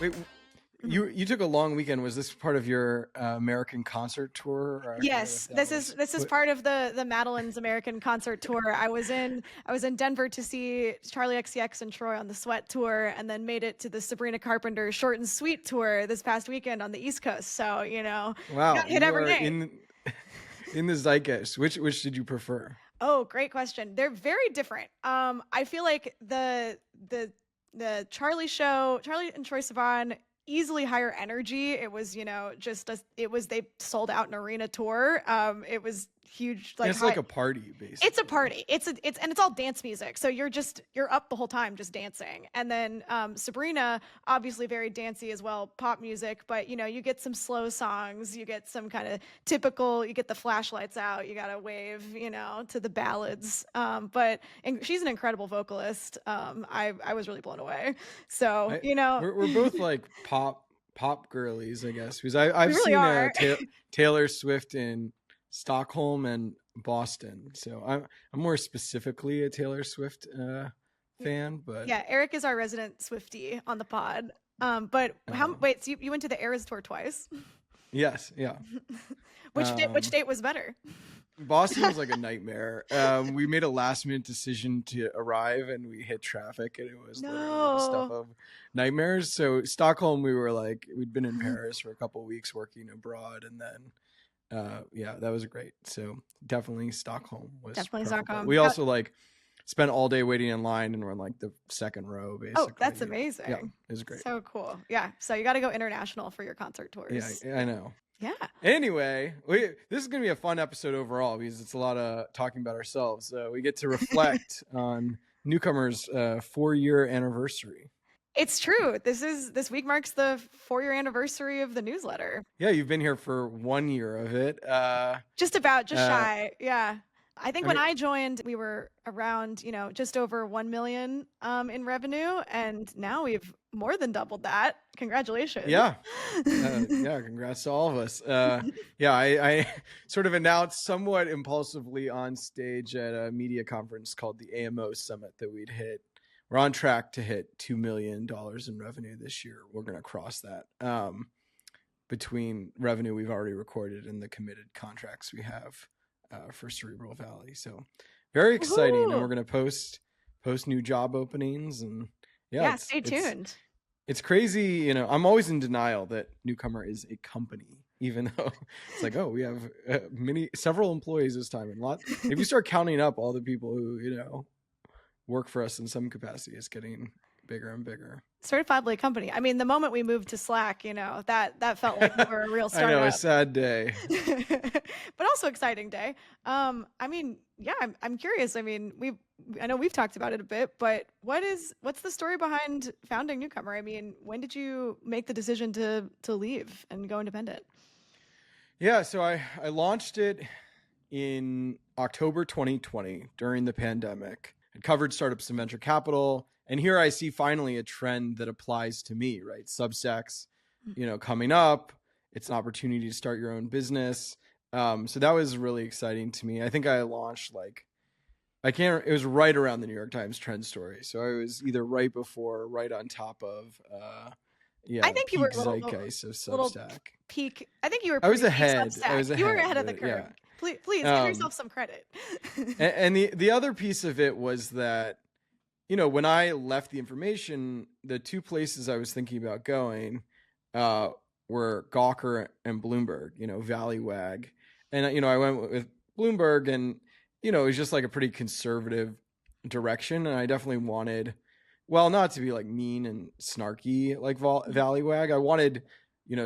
Wait, you took a long weekend. Was this part of your American concert tour? Or Yes, this is part of the Madeline's American concert tour. I was in Denver to see Charlie XCX and Troy on the Sweat tour, and then made it to the Sabrina Carpenter Short and Sweet tour this past weekend on the East Coast. So wow, got hit every day. in the zeitgeist. Which did you prefer? Oh, great question. They're very different. I feel like the Charlie show, Charlie and Troye Sivan, easily higher energy. It was, they sold out an arena tour. It was huge. Like it's like a party, basically. It's a party. And it's all dance music. So you're up the whole time just dancing. And then Sabrina, obviously very dancey as well, pop music, but you get some slow songs, you get some kind of typical, you get the flashlights out, you gotta wave, to the ballads. And she's an incredible vocalist. I was really blown away. So, we're both like pop girlies, I guess, because I've really seen Taylor Swift in Stockholm and Boston, so I'm more specifically a Taylor Swift fan. But yeah, Eric is our resident Swiftie on the pod. But wait, so you went to the Eras tour twice? Yes, yeah. Which date was better? Boston was like a nightmare. We made a last minute decision to arrive, and we hit traffic, and it was literally the stuff of nightmares. So Stockholm, we'd been in Paris for a couple of weeks working abroad, and then that was great. So definitely Stockholm was definitely Stockholm. We also spent all day waiting in line, and we're in the second row, basically. Oh, that's amazing. Yeah, it was great. So cool. Yeah. So you got to go international for your concert tours. Yeah, I know. Yeah. Anyway, this is going to be a fun episode overall because it's a lot of talking about ourselves. We get to reflect on Newcomer's 4-year anniversary. It's true. This week marks the 4-year anniversary of the newsletter. Yeah, you've been here for 1 year of it. Just shy. Yeah. I think when I joined, we were around, just over 1 million in revenue, and now we've more than doubled that. Congratulations. Yeah. Congrats to all of us. I sort of announced somewhat impulsively on stage at a media conference called the AMO Summit that we're on track to hit $2 million in revenue this year. We're going to cross that between revenue we've already recorded and the committed contracts we have for Cerebral Valley. So very exciting. Woo-hoo! And we're going to post new job openings, and stay tuned. It's crazy. I'm always in denial that Newcomer is a company, even though it's like, we have several employees this time, and if you start counting up all the people who, work for us in some capacity, it's getting bigger and bigger. Certifiably a company. I mean, the moment we moved to Slack, that felt like we were a real startup. I know, a sad day. But also exciting day. I'm curious. I mean, I know we've talked about it a bit, but what's the story behind founding Newcomer? I mean, when did you make the decision to leave and go independent? Yeah, so I launched it in October 2020 during the pandemic. I covered startups and venture capital. And here I see finally a trend that applies to me, right? Substacks, coming up. It's an opportunity to start your own business. So that was really exciting to me. I think I launched it was right around the New York Times trend story. So I was either right before or right on top of, I think you were zeitgeist of Substack. Peak. I think you were. I was ahead. Substack. You were ahead of the curve. Yeah. Please give yourself some credit. and the other piece of it was that, when I left the information, the two places I was thinking about going were Gawker and Bloomberg, Valleywag. And, I went with Bloomberg, and, it was just a pretty conservative direction. And I definitely wanted, not to be mean and snarky like Valleywag. I wanted,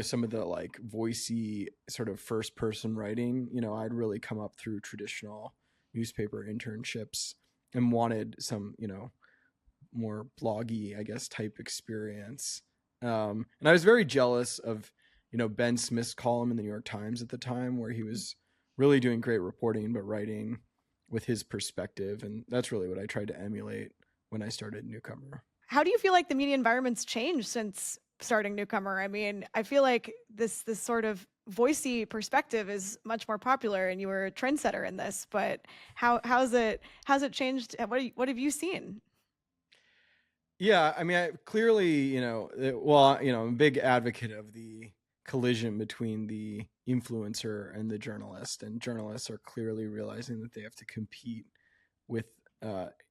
some of the voicey sort of first person writing. I'd really come up through traditional newspaper internships and wanted some, more bloggy, I guess, type experience. And I was very jealous of, Ben Smith's column in the New York Times at the time, where he was really doing great reporting, but writing with his perspective. And that's really what I tried to emulate when I started Newcomer. How do you feel like the media environment's changed since starting Newcomer? I mean, I feel like this sort of voicey perspective is much more popular, and you were a trendsetter in this, but how's it changed? What have you seen? Yeah, I mean, clearly, I'm a big advocate of the collision between the influencer and the journalist, and journalists are clearly realizing that they have to compete with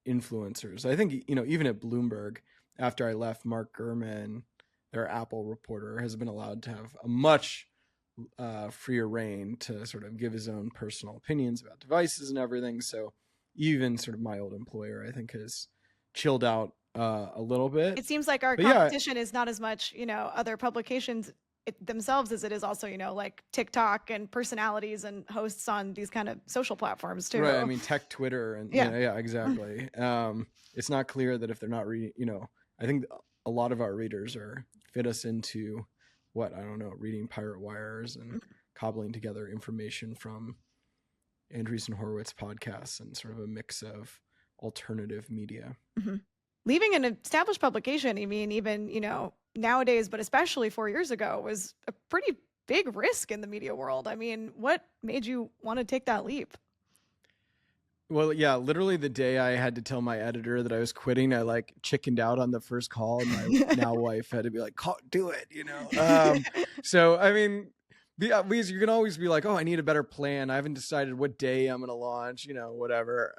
influencers. I think, even at Bloomberg, after I left, Mark Gurman, their Apple reporter, has been allowed to have a much freer reign to sort of give his own personal opinions about devices and everything. So even sort of my old employer, I think, has chilled out a little bit. It seems like our competition is not as much, other publications themselves as it is also, like TikTok and personalities and hosts on these kind of social platforms too. Right. I mean, tech Twitter and yeah, exactly. It's not clear that if they're not reading, I think a lot of our readers fit us into reading pirate wires and cobbling together information from Andreessen Horowitz podcasts and sort of a mix of alternative media. Mm-hmm. Leaving an established publication, I mean, even, nowadays, but especially 4 years ago, was a pretty big risk in the media world. I mean, what made you want to take that leap? Well, yeah, literally the day I had to tell my editor that I was quitting, I chickened out on the first call, and my now wife had to be like, do it, So, I mean, because you can always be like, oh, I need a better plan. I haven't decided what day I'm going to launch, whatever.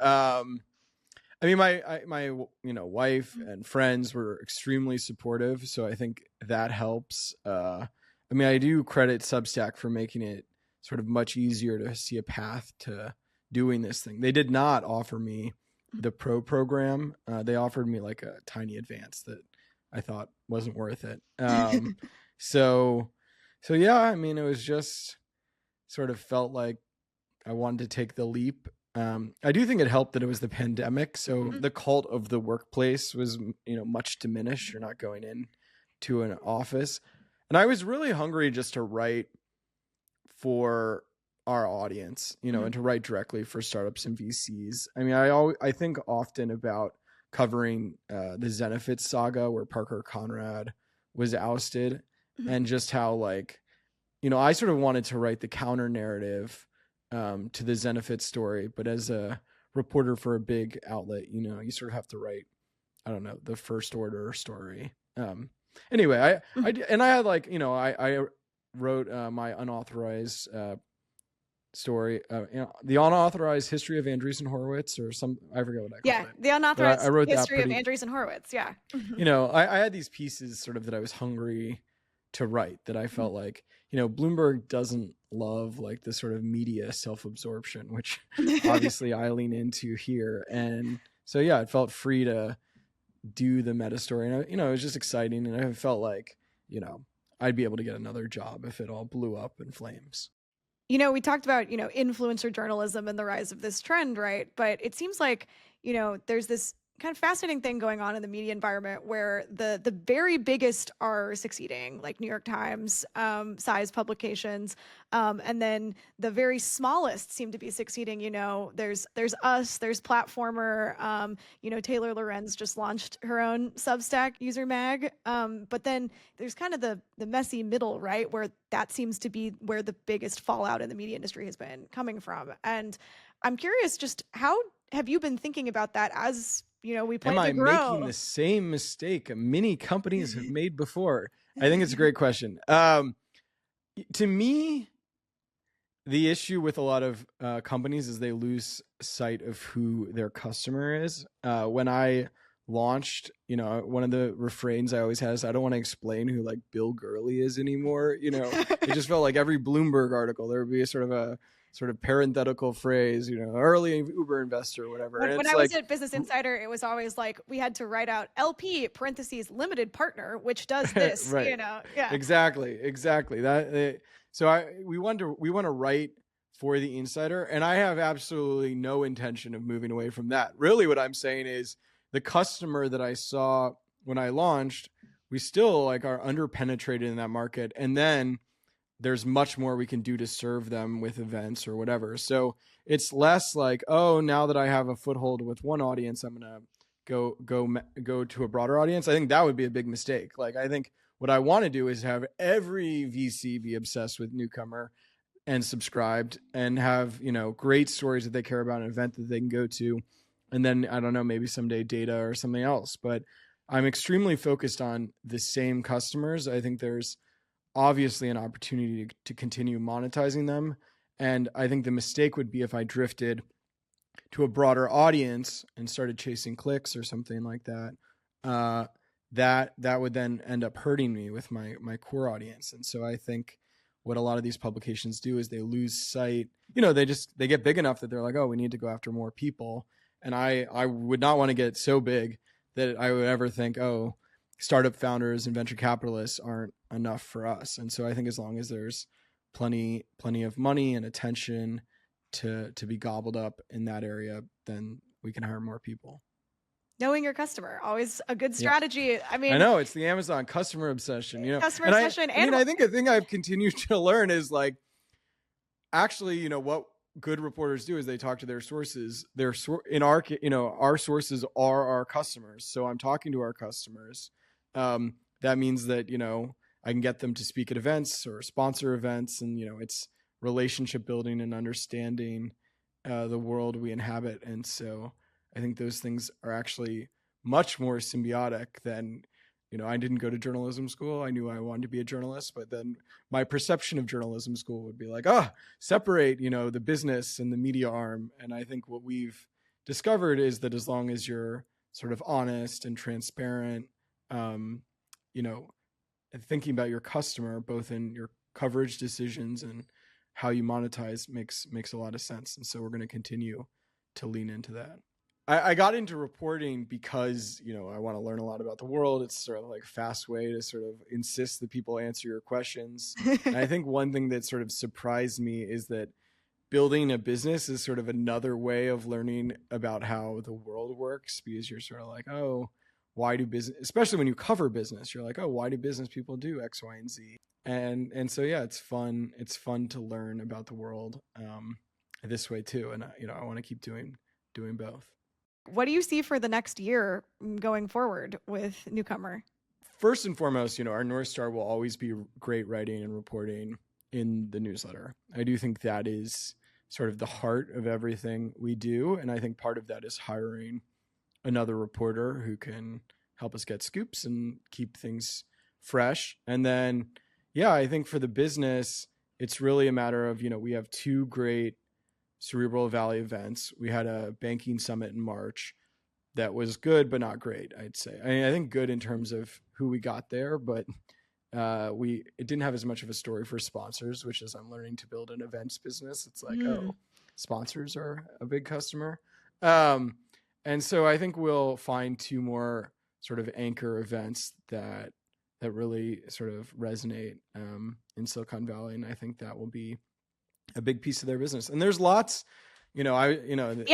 I mean, my wife and friends were extremely supportive, so I think that helps. I mean, I do credit Substack for making it sort of much easier to see a path to doing this thing. They did not offer me the pro program. They offered me like a tiny advance that I thought wasn't worth it. So yeah, I mean, it was just sort of felt like I wanted to take the leap. I do think it helped that it was the pandemic. So the cult of the workplace was, much diminished. You're not going in to an office. And I was really hungry just to write for our audience, and to write directly for startups and VCs. I mean, I think often about covering the Zenefits saga where Parker Conrad was ousted, and just how I sort of wanted to write the counter narrative to the Zenefits story, but as a reporter for a big outlet, you sort of have to write, I don't know, the first order story. Anyway, I wrote my unauthorized story, the unauthorized history of Andreessen Horowitz, or I forget what I called it. Yeah, the unauthorized history of Andreessen Horowitz. Yeah. I had these pieces sort of that I was hungry to write, that I felt like, Bloomberg doesn't love the sort of media self-absorption, which obviously I lean into here. And so, yeah, it felt free to do the meta story. And, it was just exciting. And I felt like, I'd be able to get another job if it all blew up in flames. We talked about, influencer journalism and the rise of this trend, right? But it seems like, there's this kind of fascinating thing going on in the media environment where the very biggest are succeeding, like New York Times size publications, and then the very smallest seem to be succeeding. There's us, there's Platformer, Taylor Lorenz just launched her own Substack user mag, but then there's kind of the messy middle, right, where that seems to be where the biggest fallout in the media industry has been coming from. And I'm curious, just how have you been thinking about that as we plan to grow? Am I making the same mistake many companies have made before? I think it's a great question. To me, the issue with a lot of companies is they lose sight of who their customer is. When I launched, one of the refrains I always had is, I don't want to explain who Bill Gurley is anymore. It just felt like every Bloomberg article, there would be a sort of parenthetical phrase, early Uber investor or whatever. When I was at Business Insider, it was always we had to write out LP parentheses limited partner, which does this, right. Yeah. Exactly. We want to write for the Insider, and I have absolutely no intention of moving away from that. Really what I'm saying is the customer that I saw when I launched, we still are underpenetrated in that market. And then there's much more we can do to serve them with events or whatever. So it's less now that I have a foothold with one audience, I'm going to go to a broader audience. I think that would be a big mistake. I think what I want to do is have every VC be obsessed with Newcomer and subscribed, and have, great stories that they care about, an event that they can go to. And then, I don't know, maybe someday data or something else. But I'm extremely focused on the same customers. I think there's obviously an opportunity to continue monetizing them. And I think the mistake would be if I drifted to a broader audience and started chasing clicks or something like that. That would then end up hurting me with my core audience. And so I think what a lot of these publications do is they lose sight. They get big enough that they're like, oh, we need to go after more people. And I would not want to get so big that I would ever think, oh, startup founders and venture capitalists aren't enough for us. And so I think as long as there's plenty of money and attention to be gobbled up in that area, then we can hire more people. Knowing your customer, always a good strategy. Yeah. I mean, I know it's the Amazon customer obsession, customer obsession. I think a thing I've continued to learn is like, actually, what good reporters do is they talk to their sources. Our sources are our customers. So I'm talking to our customers. That means that, I can get them to speak at events or sponsor events, and, it's relationship building and understanding the world we inhabit. And so I think those things are actually much more symbiotic than, I didn't go to journalism school. I knew I wanted to be a journalist, but then my perception of journalism school would be like, separate, the business and the media arm. And I think what we've discovered is that as long as you're sort of honest and transparent, thinking about your customer, both in your coverage decisions and how you monetize makes a lot of sense. And so we're going to continue to lean into that. I got into reporting because, I want to learn a lot about the world. It's sort of like a fast way to sort of insist that people answer your questions. And I think one thing that sort of surprised me is that building a business is sort of another way of learning about how the world works, because you're sort of like, oh, why do business, especially when you cover business, you're like, oh, why do business people do X, Y, and Z? And so, yeah, it's fun. It's fun to learn about the world this way too. And, I want to keep doing both. What do you see for the next year going forward with Newcomer? First and foremost, our North Star will always be great writing and reporting in the newsletter. I do think that is sort of the heart of everything we do. And I think part of that is hiring another reporter who can help us get scoops and keep things fresh. And then, I think for the business, it's really a matter of, we have two great Cerebral Valley events. We had a banking summit in March that was good, but not great, I'd say. I think good in terms of who we got there, but it didn't have as much of a story for sponsors, which is I'm learning to build an events business. It's like, oh, sponsors are a big customer. And so I think we'll find two more sort of anchor events that really sort of resonate in Silicon Valley. And I think that will be a big piece of their business. And there's lots, I was going to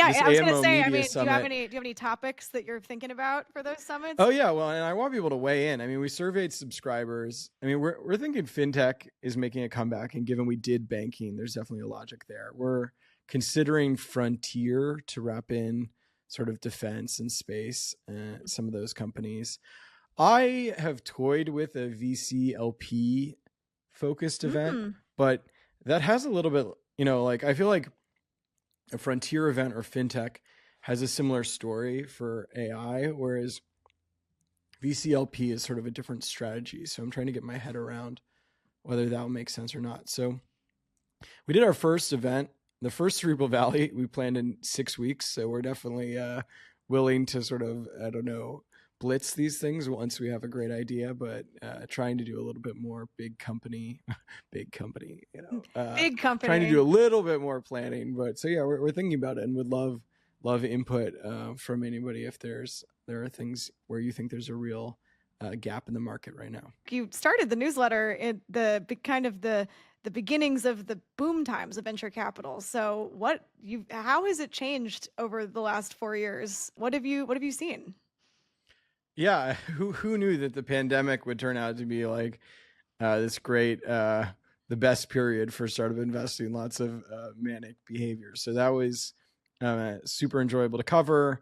say, do you have any topics that you're thinking about for those summits? Oh yeah. Well, and I want people to weigh in. We surveyed subscribers. We're thinking fintech is making a comeback, and given we did banking, there's definitely a logic there. We're considering frontier to wrap in sort of defense and space, some of those companies. I have toyed with a VC LP focused event, but that has a little bit, I feel like a frontier event or fintech has a similar story for AI, whereas VCLP is sort of a different strategy. So I'm trying to get my head around whether that will make sense or not. So we did our first event, the first Cerebral Valley, we planned in 6 weeks. So we're definitely willing to sort of, blitz these things once we have a great idea, but trying to do a little bit more big company, big company, trying to do a little bit more planning. But so, yeah, we're thinking about it, and would love input from anybody if there are things where you think there's a real gap in the market right now. You started the newsletter in the beginnings of the boom times of venture capital. So how has it changed over the last 4 years? What have you seen? Yeah, who knew that the pandemic would turn out to be like this great, the best period for startup investing, lots of manic behavior. So that was super enjoyable to cover.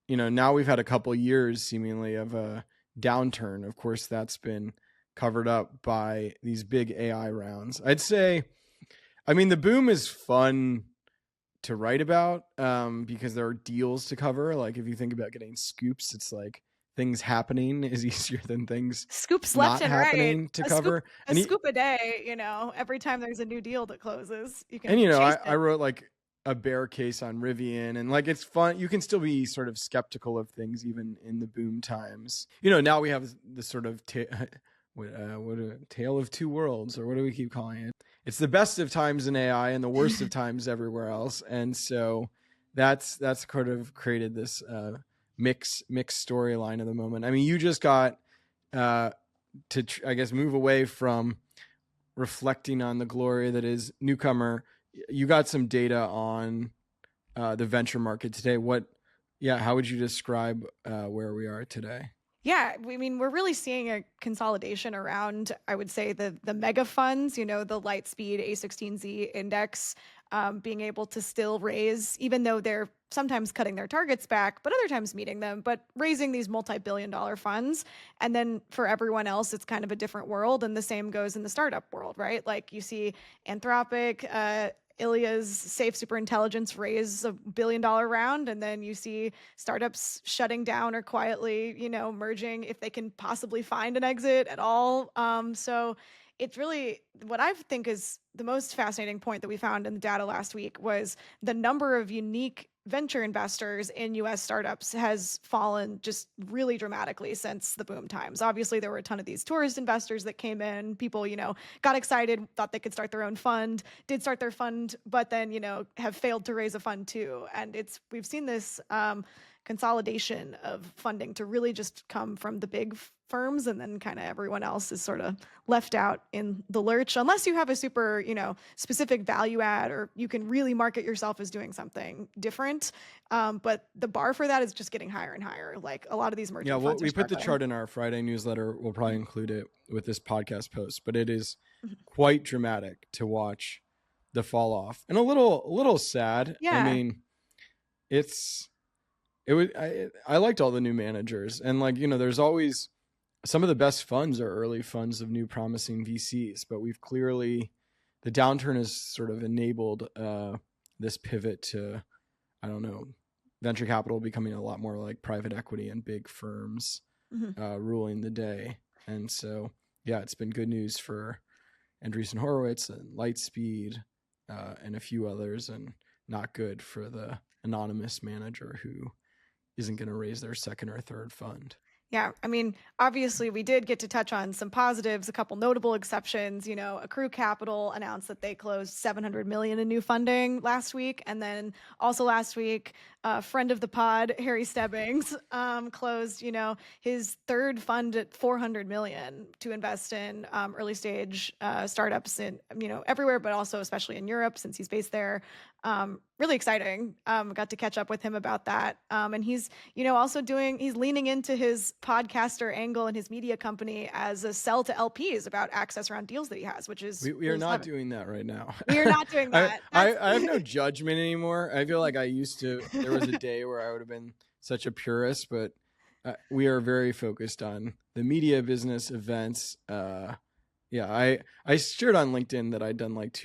Now we've had a couple years seemingly of a downturn. Of course, that's been covered up by these big AI rounds. I'd say, the boom is fun to write about because there are deals to cover. Like if you think about getting scoops, it's like things happening is easier than things Scoops not left and right. happening to cover. A scoop a day, every time there's a new deal that closes, you can And chase I it. wrote like a bear case on Rivian, and like it's fun. You can still be sort of skeptical of things even in the boom times. Now we have this sort of what a tale of two worlds, or what do we keep calling it? It's the best of times in AI and the worst of times everywhere else, and so that's kind of created this mixed storyline of the moment. I mean, you just got to I guess move away from reflecting on the glory that is Newcomer. You got some data on the venture market today. How would you describe where we are today? Yeah, I mean, we're really seeing a consolidation around, I would say, the mega funds, the Lightspeed A16Z index, being able to still raise, even though they're sometimes cutting their targets back, but other times meeting them, but raising these multi-billion-dollar funds. And then for everyone else, it's kind of a different world. And the same goes in the startup world, right? Like you see Anthropic, Ilya's Safe Superintelligence raise $1 billion round, and then you see startups shutting down or quietly, merging if they can possibly find an exit at all. So it's really what I think is the most fascinating point that we found in the data last week was the number of unique venture investors in US startups has fallen just really dramatically since the boom times. Obviously, there were a ton of these tourist investors that came in. People, got excited, thought they could start their own fund, did start their fund, but then, have failed to raise a fund too. And we've seen this consolidation of funding to really just come from the big firms, and then kind of everyone else is sort of left out in the lurch unless you have a super specific value add, or you can really market yourself as doing something different, but the bar for that is just getting higher and higher. Like a lot of these merchant funds we put the chart in our Friday newsletter. We'll probably include it with this podcast post, but it is quite dramatic to watch the fall off, and a little sad. Yeah. I mean, I liked all the new managers, and there's always some of the best funds are early funds of new promising VCs, but the downturn has sort of enabled this pivot to, I don't know, venture capital becoming a lot more like private equity and big firms ruling the day. And so, it's been good news for Andreessen Horowitz and Lightspeed and a few others, and not good for the anonymous manager who isn't going to raise their second or third fund. Yeah, I mean, obviously, we did get to touch on some positives, a couple notable exceptions. Accrue Capital announced that they closed $700 million in new funding last week, and then also last week, a friend of the pod, Harry Stebbins, closed, his third fund at $400 million to invest in early stage startups in, everywhere, but also especially in Europe since he's based there. Really exciting. Got to catch up with him about that. And he's, also he's leaning into his podcaster angle and his media company as a sell to LPs about access around deals that he has, which is we are not doing that right now. We are not doing that. I have no judgment anymore. I feel like I used to. There was a day where I would have been such a purist, but we are very focused on the media business events. I shared on LinkedIn that I'd done like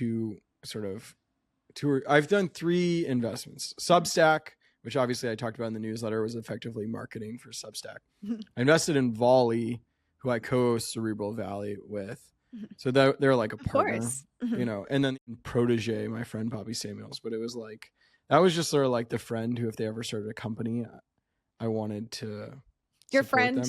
I've done 3 investments. Substack, which obviously I talked about in the newsletter, was effectively marketing for Substack. I invested in Volley, who I co-host Cerebral Valley with. So they're like a partner, and then Protege, my friend Bobby Samuels. But it was like, that was just sort of like the friend who, if they ever started a company, I wanted to your friend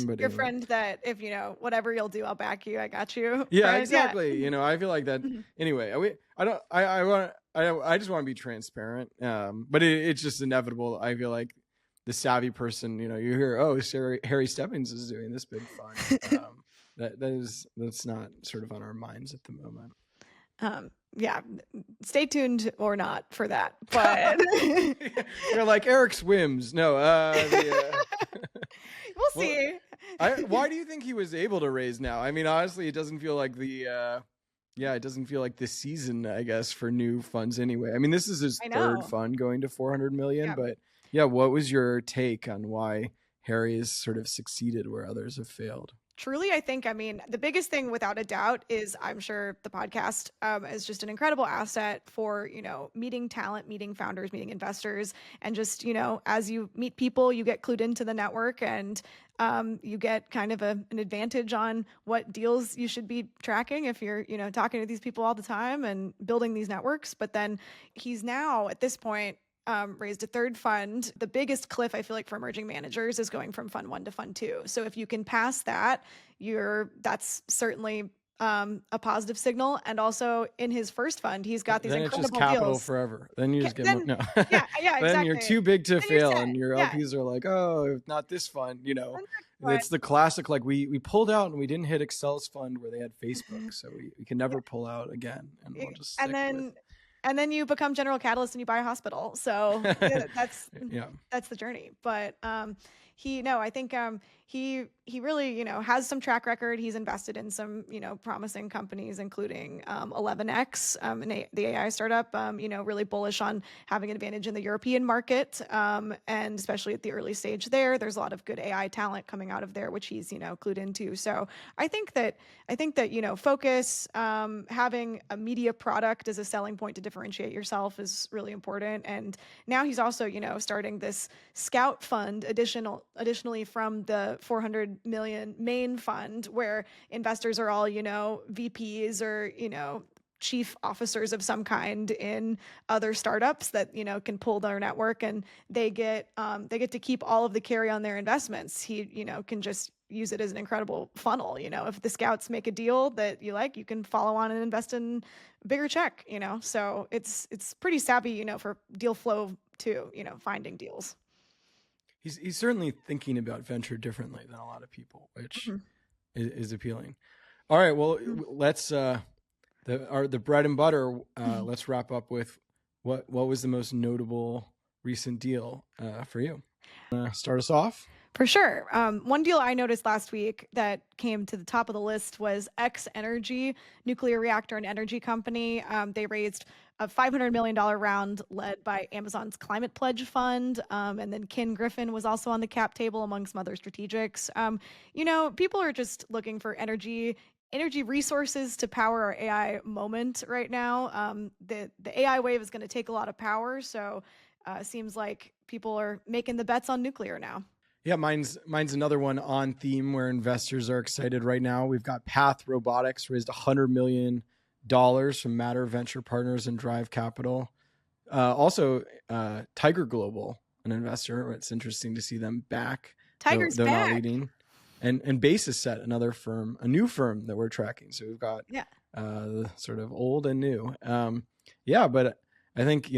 that if whatever you'll do, I'll back you. I got you. Yeah, friend. Exactly. Yeah. I feel like that. Anyway, I just want to be transparent. But it's just inevitable. I feel like the savvy person, you hear, oh, Harry Stebbins is doing this big fund. That's not sort of on our minds at the moment. Stay tuned or not for that. But you're like Eric Swims. No, we'll see. Why do you think he was able to raise now? I mean, honestly, it doesn't feel like it doesn't feel like this season, I guess, for new funds anyway. I mean, this is his third fund going to 400 million, but what was your take on why Harry has sort of succeeded where others have failed? Truly, I think, the biggest thing without a doubt is I'm sure the podcast is just an incredible asset for, meeting talent, meeting founders, meeting investors. And just, as you meet people, you get clued into the network. And You get kind of an advantage on what deals you should be tracking if you're, talking to these people all the time and building these networks. But then he's now at this point raised a third fund. The biggest cliff I feel like for emerging managers is going from fund 1 to fund 2. So if you can pass that, that's certainly a positive signal. And also in his first fund, he's got these then incredible it's just capital deals forever. Then you just get then, no. yeah, exactly. Then you're too big to Then you're fail, set. and your Yeah. LPs are like, oh, not this fund. But It's the classic, like we pulled out and we didn't hit Excel's fund where they had Facebook, so we can never pull out again, and we'll just stick and then you become General Catalyst and you buy a hospital. So that's the journey. But I think he really, has some track record. He's invested in some, promising companies, including 11x, the AI startup, really bullish on having an advantage in the European market. And especially at the early stage there's a lot of good AI talent coming out of there, which he's, clued into. So I think that, focus, having a media product as a selling point to differentiate yourself is really important. And now he's also, starting this Scout fund additionally from the 400 million main fund, where investors are all, VPs or, chief officers of some kind in other startups that, can pull their network, and they get to keep all of the carry on their investments. He, can just use it as an incredible funnel. If the Scouts make a deal that you like, you can follow on and invest in a bigger check, so it's pretty savvy, for deal flow too, finding deals. He's certainly thinking about venture differently than a lot of people, which is appealing. All right, well, let's the bread and butter. Let's wrap up with what was the most notable recent deal for you. Start us off. For sure. One deal I noticed last week that came to the top of the list was X Energy, nuclear reactor and energy company. They raised a $500 million round led by Amazon's Climate Pledge Fund. And then Ken Griffin was also on the cap table among some other strategics. People are just looking for energy resources to power our AI moment right now. The AI wave is going to take a lot of power. So seems like people are making the bets on nuclear now. Yeah, mine's another one on theme where investors are excited right now. We've got Path Robotics raised $100 million from Matter Venture Partners and Drive Capital. Also, Tiger Global, an investor. It's interesting to see them back. Tiger's they're back. Not leading. And Basis Set, another firm, a new firm that we're tracking. So we've got the sort of old and new. But I think,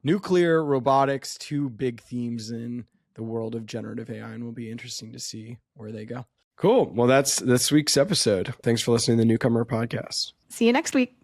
nuclear, robotics, two big themes in the world of generative AI, and will be interesting to see where they go. Cool. Well, that's this week's episode. Thanks for listening to the Newcomer podcast. See you next week.